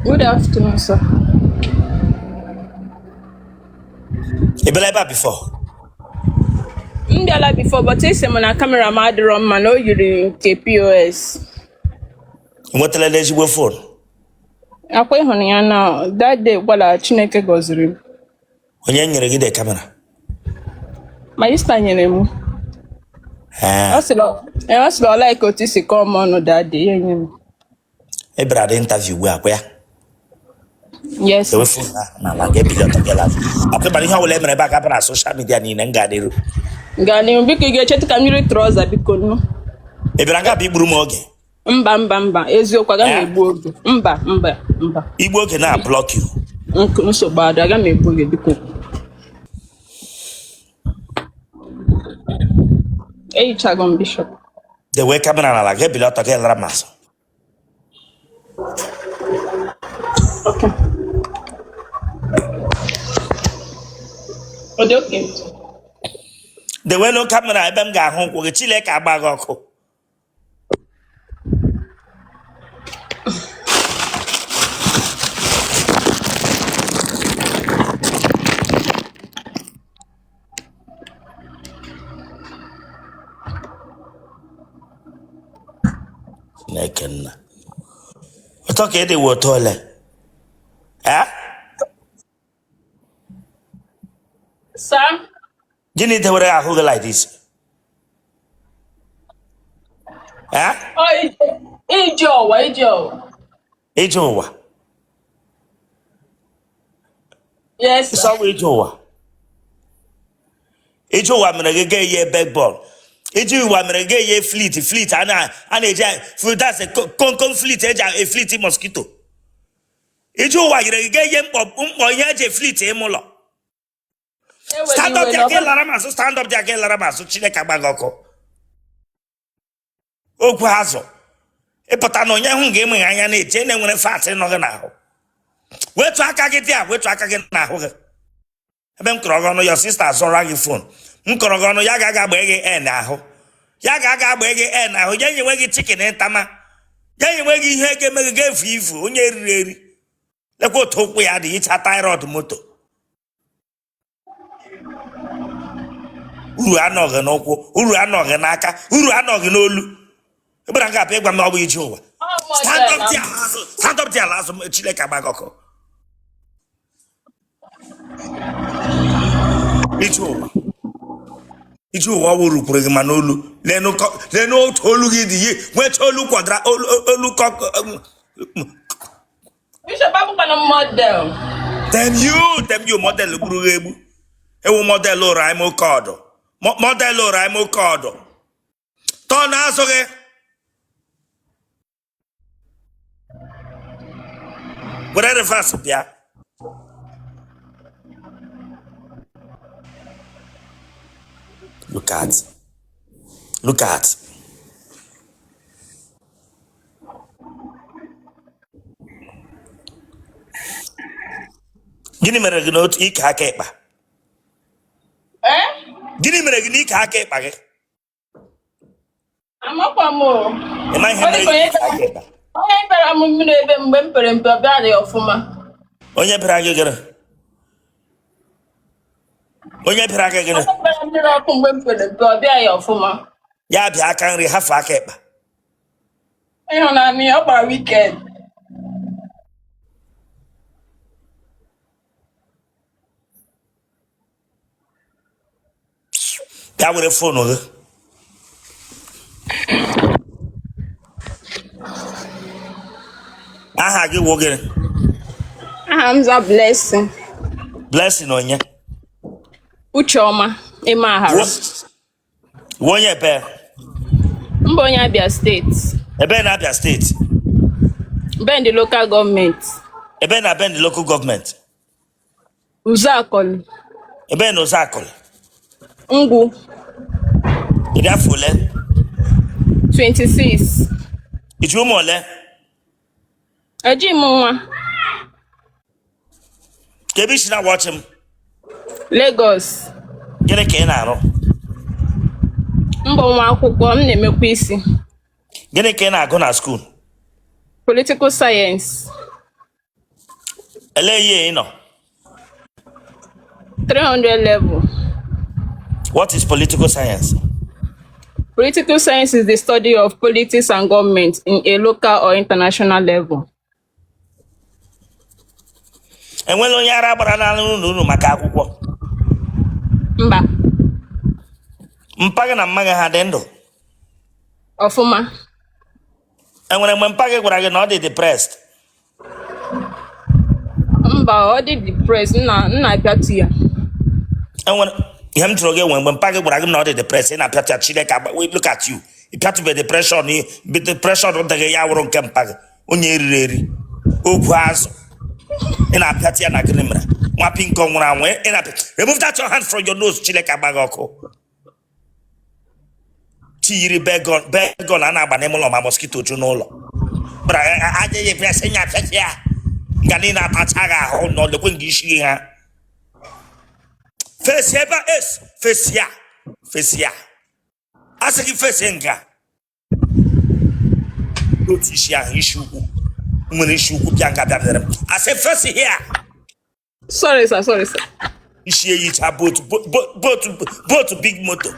Good afternoon, sir. You been like before? Ndiala before, but I say my camera mad rum man, oh you KPOS. What the lady will phone? Akwe honey now that day wala Chineke goziri. Onye nyere gị the camera. My sister nyere mu. Osilo like otisi come on that day yenye mu. E brother interview we akwa. Yes. The phone na la get billion to get life. Akwa bani ha wole mere back up na social media ni nga dero. Ngani mbiki ge chetu kamiri trouser biko no. E branga bi gburu m oge. Mba eziokwu aga m egbu oge. Mba. Igbu oge na block you. Nsogbu ada aga m egbu oge biko. Chagon Bishop. The way camera na la get billion to get ramas. Okay. Okay. The way no camera ebe m ga-ahụ nkwụ gị Chileke agba gị ọkụ. Nekenna. Oto ka ede wo Otele. Sir? Gịnị dewere ahụ gị like this? Ije ụwa. Ije ụwa. Yes, sir. Ịsọ ije ụwa. Ije ụwa mere gị ga-eyi backball. Ije ụwa mere gị ga-eyi fleet a na-eji that's a concon fleet eji a fleet mosquito. Ije ụwa yiri gị ga-eyi mkpọ ihe eji fleet ịmụlọ. Stand up there, get Laramasu, Chineke Bagoko. Okwazo. Epotano Yahung game and a chain and when a fat in Noganaho. Where to Akagitia, where to Akaganaho. Abem Krogono, your sister, Zoragi phone. Nkorogono Yagaga Bege and Naho. Yagaga Bege and Naho, Yangi chicken and Tama. Yangi Hege Mega Fifu, Unyeri. Let go talk we had each a tyrod moto. Uru anọghị n'ụkwụ, uru anọghị n'aka, uru anọghị n'olu. Ebere nga apịa gwa m ọbụ ije ụwa. Stand up there last Chineke agbagọkọ. Ije ụwa wuru kwuru gị ma n'olu. Lenu otu olu gị dị ihe, nweta olu kwadra olu Bishop abụkwana model. Them you model gburu gị egbu. Ewu model Raimo Kodo. Modelo Raimo Kodo. Ton asoge. Whatever fast yeah. Look at. Gini mere gị n'otu ike aka ịkpa. Gini mere gị n'ike aka ịkpa gị? Amakwa m. Ema ihe mere gị ike aka ịkpa. Onye bịara m mmiri ebe mgbe m pere mpe ọbịa dị ọfụma. Onye bịara gị gịnị? Onye bịara gị gịnị? Onye bịara mmiri ọkụ mgbe m pere mpe ọbịa ya ọfụma. Ya bịa aka nri hafụ aka ịkpa. Ịhụnanya ọ gbara weekend. Bịa were fonu gị. Aha gị wụ gịnị? Aha m za Blessing. Blessing onye? Ucheọma Emahara. Wụ onye ebe? Mba onye Abia steeti. Ebe na Abia steeti? Ben the local government. Ebe na Ben the local government? Izuakoli. Ebe na Izuakoli? Ngwu. Ịdị afọ ole? 26. Iji ụmụ ole? Eji m nwa. Ka ebe isi na watch m? Lagos. Gịnị ka ị na-arụ? Mbọ nwa akwụkwọ m na-emekwa isi. Gịnị ka ị na-agụ na school? Political science. Ele no. 300 level. What is political science? Political science is the study of politics and government in a local or international level. Enwere onye ara gbara n'ala unu maka akwụkwọ. Mba. Mpaghị na mmaghị ha dị ndụ. Ọfụma. Enwere mgbe mpaghị gwara gị na ọ dị depressed. Mba, ọ dị depressed nna apịatụ ya. Enwere ihe m tụrụ gị enwe mgbe mpaghị gwara gị na ọ dị depressed ị na-apịatụ ya Chineke look at you. Ị pịatụbe depression dịghị ya wụrụ nke mpaghị onye eriri eri ogwu azụ ị na-apịatụ ya na gịnị mere nwa pinko nwụrụ anwụ ị na-apịatụ remove that your hand from your nose Chineke agbaghị ọkụ tiyiri begon a na-agba n'ime ụlọ ma mosquito ju n'ụlọ ajaghị ebịasị nya apịatụ ya nga niile atacha gị ahụ na ọdekwe nga isi ha fesi ebe es fesi ya asị gị fesi nga otu isi ahụ isi ukwu nwere isi ukwu bịa nga bịabịara m asị fesi here. Sorry sir. Isi eyicha botu big moto.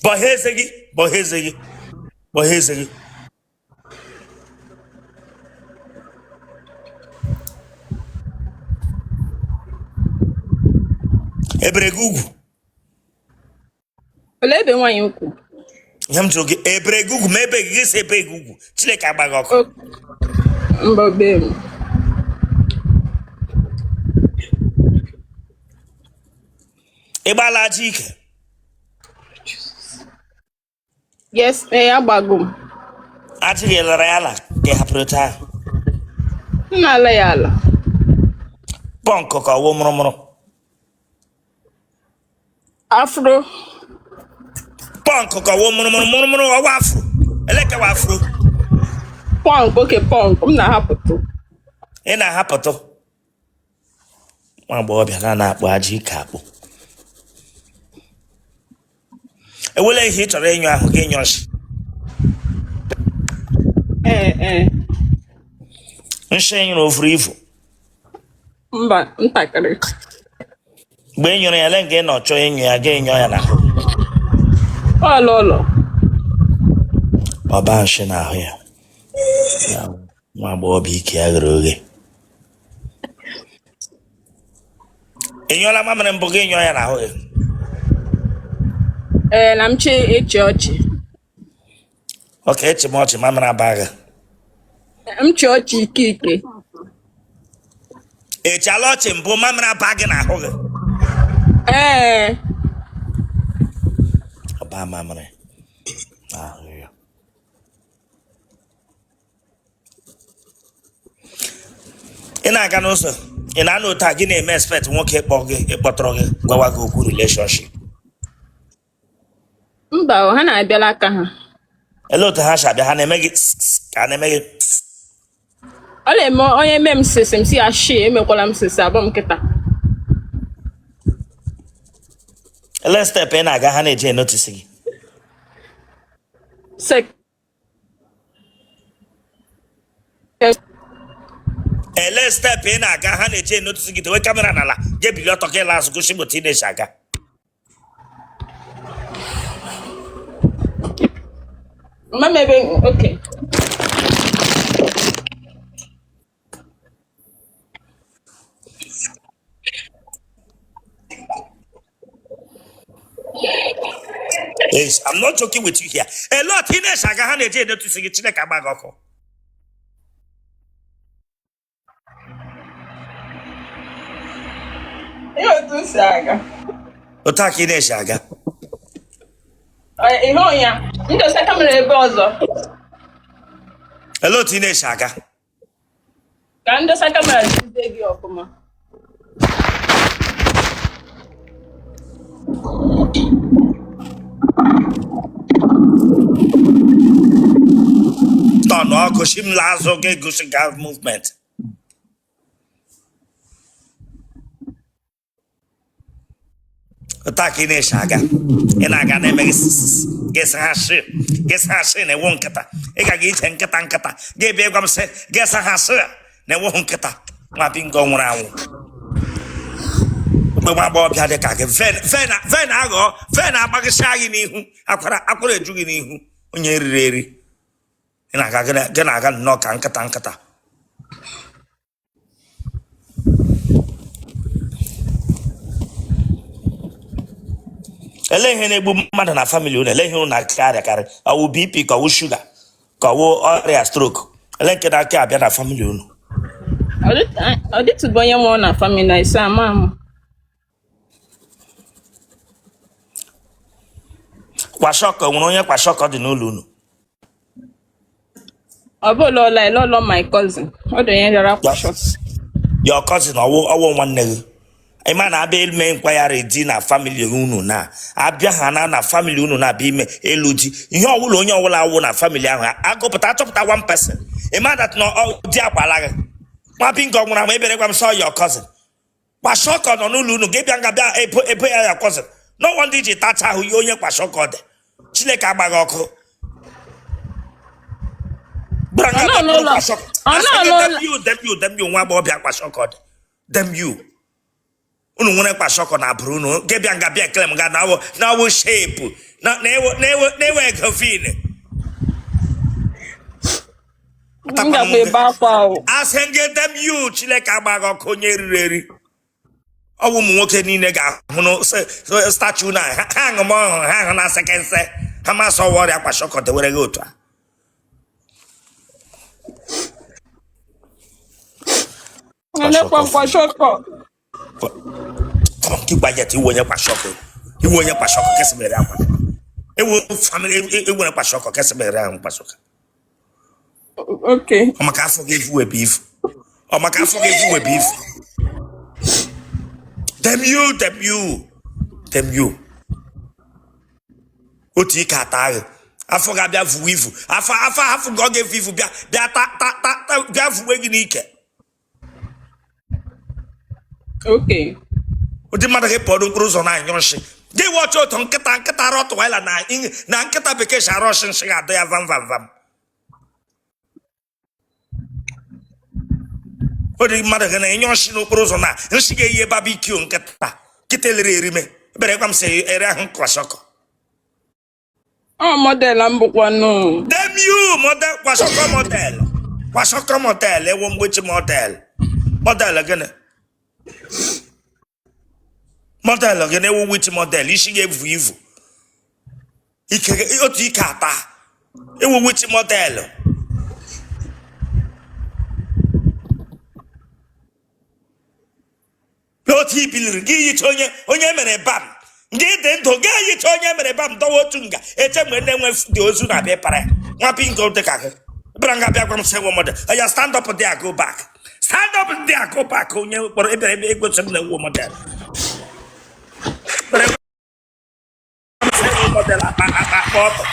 Bọheze gị. Ebere gị ugwu. Olee ebe nwaanyị ukwu? Ihe m jụrụ gị ebere gị ugwu ma ebe gị si ebe gị ugwu Chineke agbaghị ọkụ. Mba be m. Ị gbala aja ike? Yes, agbago m. Aja gị lara ya ala ka ị hapụrụ taa. M na-ala ya ala. Pọnkụ ka ọwụ mụrụmụrụ. Afro. Pọnkụ ka ọwụ mụrụmụrụ ọwa afro. Elekewa afro. Pọnkụ oke pọnkụ m na-ahapụtụ. Ị na-ahapụtụ. Nwa agbọghọbịa na-akpụ aja ike akpụ. Ewele ihe ị chọrọ ịnyụ ahụ gị nyụ ọchị. Nshi nyụrụ ovuru ivu. Mba, ntakịrị. Mgbe ị nyụrụ ya le nke ị nọ chọọ ịnyụ ya ga-enyo ya n'ahụ. Ọlọlọ. Ọba nshi n'ahụ ya. Nwa agbọghọbịa ike ya ghere oghe. Ị nyụọla mamịrị mbụ gị nyụọ ya n'ahụ gị. Na m echi ọchị. Ọka echi m ọchị mamịrị aba gị. M chi ọchị ike. Echala ọchị mbụ mamịrị aba gị n'ahụ gị. Ọba mamịrị n'ahụ ya. Ị na-aga n'ụzọ ị na-anụ otu a gị na-eme expect nwoke ịkpọtụrụ gị gwawa gị okwu relationship. Mba, ha na-abịala aka ha. Ele otu ha si abịa ha na-eme gị ka ha na-eme gị. Ọ na-eme onye mee m sịsị m si ya shi emekwala m sịsị abụọ m kịta. Ele step ị na-aga ha na-eje notice gị. Ele step ị na-aga ha na-eje notice gị tewe kamera n'ala je bili ọtọ gị la azụ gosi moto ị na-esi aga. Maybe okay. Yes, I'm not joking with you here. A lot in a saga had a day to see it like a bag of. You're too saga. Otake in a saga. Ihonya, you just come in a browser. A lot in a saga. Can the second man take you up? No, Goshim Lazo get Gushing movement. Otaki ne shaga. Ina ga na eme gesa hashi na ewo nkata. Ega ga iche nkata. Ga ebe gwa m se gesa hashi na ewo nkata. Nwa bingo nwụrụ anwụ. Mgbe gba ọbịa dị ka gị ven aghọ ven agbagịsịa gị n'ihu akwara eju gị n'ihu onye eriri eri ị na-aga nnọọ ka nkata. Ele ihe na-egbu mmadụ na famili unu, ele ihe unu na-akarịkarị ọwụ BP ka ọwụ shuga ka ọwụ ọrịa strok, ele nke na-aka abịa na famili unu. Ọ dịtụbụ onye nwụrụ na famili na ise ama m. Kwashọkọ nwere onye kwashọkọ dị n'ụlọ unu. Ọ bụ lọlọ my cousin. Ọ dị onye bịara kwashọkọ. Your cousin ọwụ nwanne gị. Ịma na abịa ime nkwayara di na famili unu na abịa ha na famili unu na-abịa ime elu di ihe ọwụla onye ọwụla awụ na famili ahụ agụpụta achọpụta one person. Ịma that na di akwala gị. Nwa bingo nwụrụ ama ebere gwa m sọ your cousin. Kwashọkọ nọ n'ụlọ unu ga-ebịa nga bịa ebo ya your cousin. No one dị ji tacha ahụ ihe onye kwashọkọ dị. Chineke agbaghị ọkụ. Dem you nwa agbọghọbịa kwashọkọ dị. Dem you. Unu nwere kwashọkọ na abụrụ unu ga-ebịa nga bịa ekele m ga na awụ shepu na-ewe ego fin. Asị nge dem you Chineke agbaghị ọkụ onye eriri eri. Ọ bụ ụmụ nwoke niile ga-ahụ na statu na ha aṅụ m ọhụrụ ha ahụ na sekense ha masị ọwa ọrịa kwashọkọ dewere gị otu a. Kwashọkọ. Kigbajet iwe onye kwashọkọ kesịbere akwa. Ewu famili ewere kwashọkọ kesịbere ahụ kwashọkọ. Okay. Ọ maka afọ gị efu webe ifu. Them you. Otu ike ata agha. Afọ ga-abịa vuwe ivu. Afọ ga ọ ga-efu ivu bịa vuwe gị n'ike. Okay. Ụdị mmadụ gị pọdụ mkpụrụ ụzọ na-anyụ nshi. Gị wọcha otu nkịta rọtụwaila na nkịta bekee shi arụ ọshị nshi ga-adọ ya vam. Ụdị mmadụ gị na-enye nshi n'okporo ụzọ na nshi ga-eyi ebe barbecue nkịta elere erime ebere gwa m sị ere ahụ kwashọkọ. Model mbụkwanụ. Dem you model kwashọkọ model ewu mgbechi model gịnị ewu wichi model isi ga-evu ivu otu ike ata ewu wichi model. N'otu ibiliri gị yicha onye mere bam gị dị ndụ gị yicha onye mere bam dọwa otu nga eche mgbe ndị nwe dị ozu na-abịa para ya nwa pingo dị ka gị bịara nga bịa gwa m sị nwe model ya stand up there go back onye kpọrọ ebere ebe egbochi m na ewu model akpa ọtọ.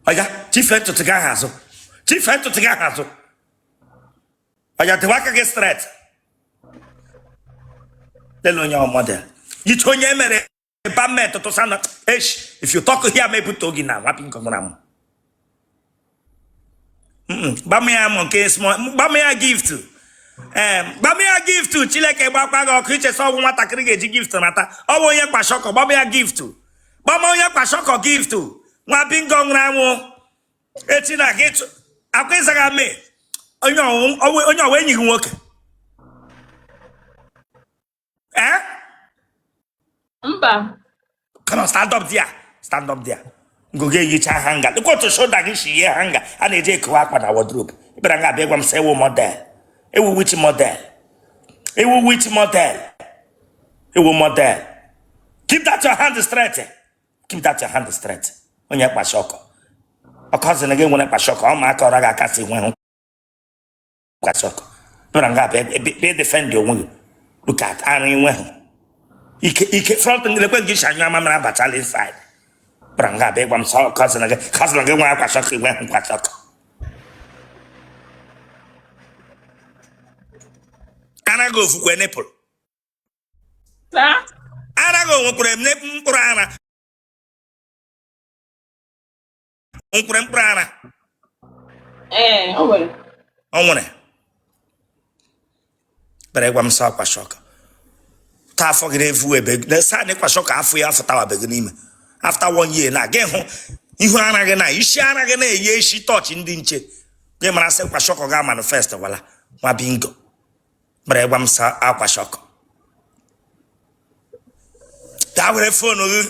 Oya chife ntụtụ gị ahụ azụ. Oya dịwa aka gị straight. Lele onye model yicha onye mere bamet tụtụsa na if you talk here mebute ogi na nwapị nke nwụrụ amụ. Gbamya gift. Gbamya gift Chineke gbakwa gị ọkụ ichesa ọgwụ nwatakịrị ga-eji gift nata. Ọ bụ onye kwashọkọ gbamya gift. Onye kwashọkọ gift. Nwa bingo nwụrụ anwụ. Echi na gị akwa ịzaga mee. Onye ọwa enyi gị nwoke. Mba. Come on, stand up there. Go get you hanga. Look what to show that she here hanga. And they take work on our wardrobe. But I'm gonna beg them say model. Which model? Keep that your hand straight. When you're kwashọkọ. Of course, again when I kwashọkọ, I'm not gonna get kasi when kwashọkọ. But I'm gonna be defend your woman. Look at Annie when. Ike front and the question shanya mama batal inside. Branga beg one saw cousin again when I kwashọkọ went kwashọkọ. anaghị ofukwe nipụl Sa? anaghị onwekwere mkpụrụ ara mkpụrụ ara O nwere. o nwere bere gwa m sọ akwa shọka ta afọ gị na-efu ebe sa na ịkwa shọka afọ ya afụtawabeghị n'ime after 1 year na gị hụ ihu ara gị na isi ara gị na-eyi isi tọọchị ndị nche gị mara sị kwa shọka ga manifest wala nwa bingo bere gwa m sọ akwa shọka gaa were fonu gị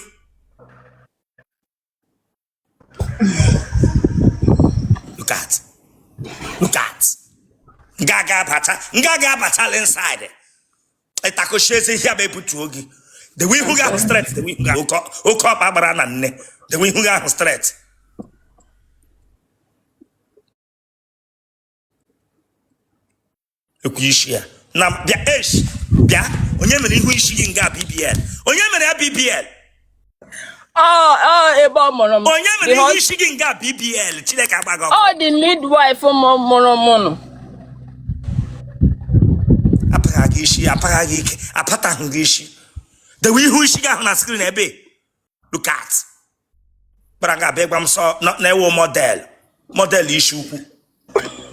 look at nga ga abata inside itakoshezi here be butu ogi the way who got straight the way who got oke ọkpa gbara na nne the way who got straight ekwu isi ya na bịa onye mere ihu isi gị nga BBL onye mere ya BBL ebe ọ mụrụ m. onye mere ihu isi gị nga BBL Chineke agbago the midwife mụrụ mụnụ. apagha isi ike apataghị gị isi the way ihu isi gị ahụ na screen ebe look at gbara nga abịa gwa m sọ na-ewu model isi ukwu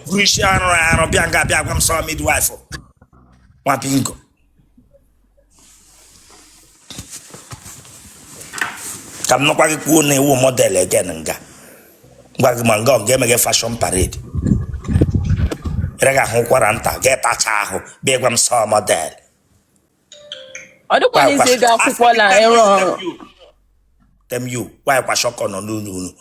bụ isi arụ bịa nga abịa gwa m sọ midwife nwa bingo ka m nọkwa gị kwuo na-ewu model again nga gwa gị ma nga ọ ga-emeghe fashion parade ere ga-ahụkwara nta ga-etacha ahụ bịa gwa m sọ model Ọ dịkwa n'izu ịga akwụkwọ na ịrụ ọrụ. Them you why kwa shoko no unu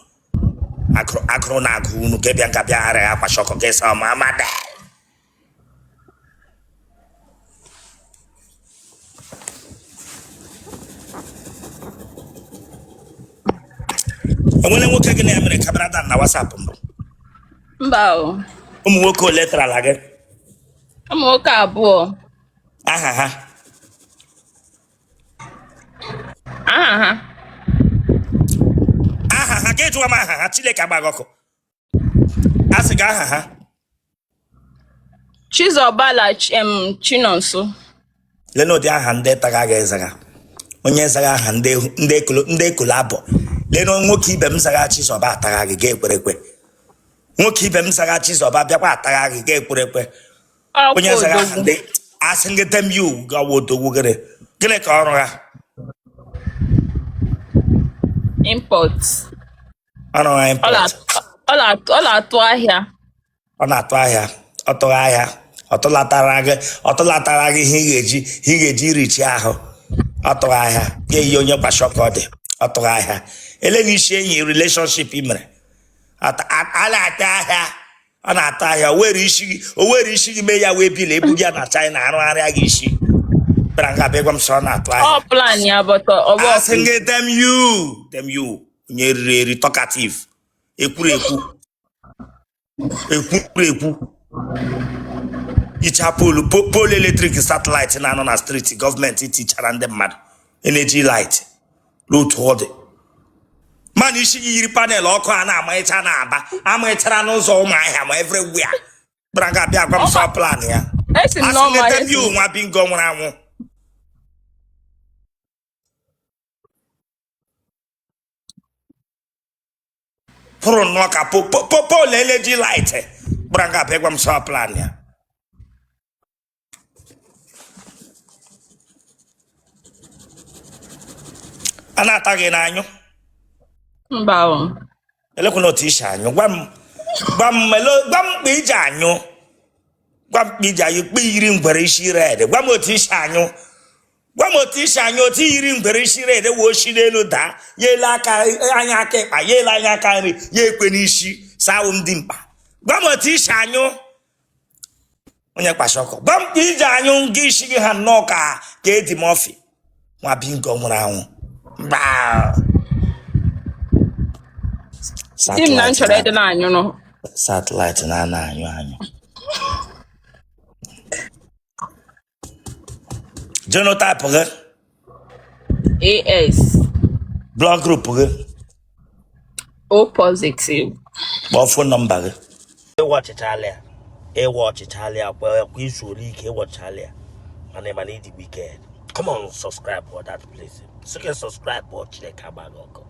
akro na agụ unu ke bịa nga bịa ara akwa shoko ke sọ ma model onwere nwoke gị na mere kamera dan na WhatsApp mbụ Mba o. ụmụ nwoke ole trala gị Ụmụ nwoke abụọ. aha ha ga-ejuwa m aha ha Chineke agbaghị ọkụ asị gị aha ha Chizọbala Chinonso. lee n'ụdị aha ndị taga ga-ezaga onye zaga aha ndị ekolo abụọ lee na nwoke ibe m zaga Chizọba ataga gị ga-ekwerekwe nwoke ibe m zaga Chizọba bịakwa ataga gị ga-ekwerekwe onye zaga aha ndị asị ngị dem yu gawa odogwu gịnị ka ọrụ ha Import. ọrụ ha import Ọ na-atụ ahịa. ọ na-atụ ahịa ọ tụghị ahịa ọ tụlatara gị ihe ị ga-eji richi ahụ ọ tụghị ahịa ga-eyi onye gbashọka ọ dị ọ tụghị ahịa ele na isi enyi relationship ị mere a na-ata ahịa ọ na-ata ahịa o were isi gị mee ya wee bila ebu gị na China arụgharịa gị isi bịara nga bịa gwa m sọ ọ na-atụ ahịa plan ya bọtọ ọbọ asị gị dem you onye riri eri talkative ekwuru icha polu eletrik satellite na-anọ na steeti gọọmenti tichara ndị mmadụ energy light n'otu ọ dị mana isi gị yiri panel ọkụ a na-amanyịcha na-aba amanyịchara n'ụzọ ụmụahịa ma everywhere gbara ga abịa gwa m sọ plan ya asị gị nwa bingo nwụrụ anwụ pụrụ nnọọ ka polu energy light gbara ga abịa gwa m sọ plan ya a na-ata gị n'anyụ mba o elekwana otu isi anyụ gwa m mkpa iji anyụ kpe yiri ngwere isi red gwa m otu isi anyụ otu yiri ngwere isi red wee oshi n'elu daa ya ele aka anya aka ịkpa ya ele anya aka nri ya ekwe n'isi saụ ndị mkpa gwa m otu isi anyụ onye kpashọkọ gwa m mkpa iji anyụ nga isi gị ha nnọọ ka edi mọfi nwa bingo nwụrụ anwụ di m na nchọrọ ịdị na-anyụ nọ satellite na-anyụ genotype gị AS blood group gị O positive kpọọ phone number gị ịwa ọchịchị alịa kwa izu ole ike ịwa ọchịchị alịa My name is the Wicked. Come on, subscribe or that place. So you can subscribe or check out.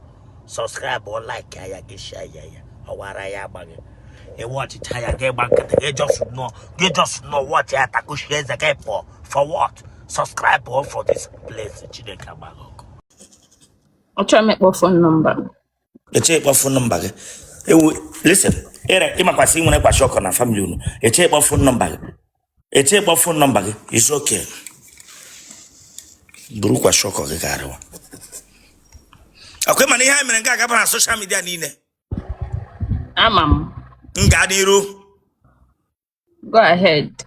Subscribe or like ya get share ya. Or what I am bag. You watch it ya get back. You just know what ya taku shares again for. For what? Subscribe or for this place. I'll try to make my phone number. Check your phone number. Listen, ima kwa si mwana kwa shoko na family unu. Check your phone number. Check your phone number. It's okay. Buru kwa shoko ke karawa. Akwe mani hai menenga kapa na social media nine. Amam. Ngadiru. Go ahead.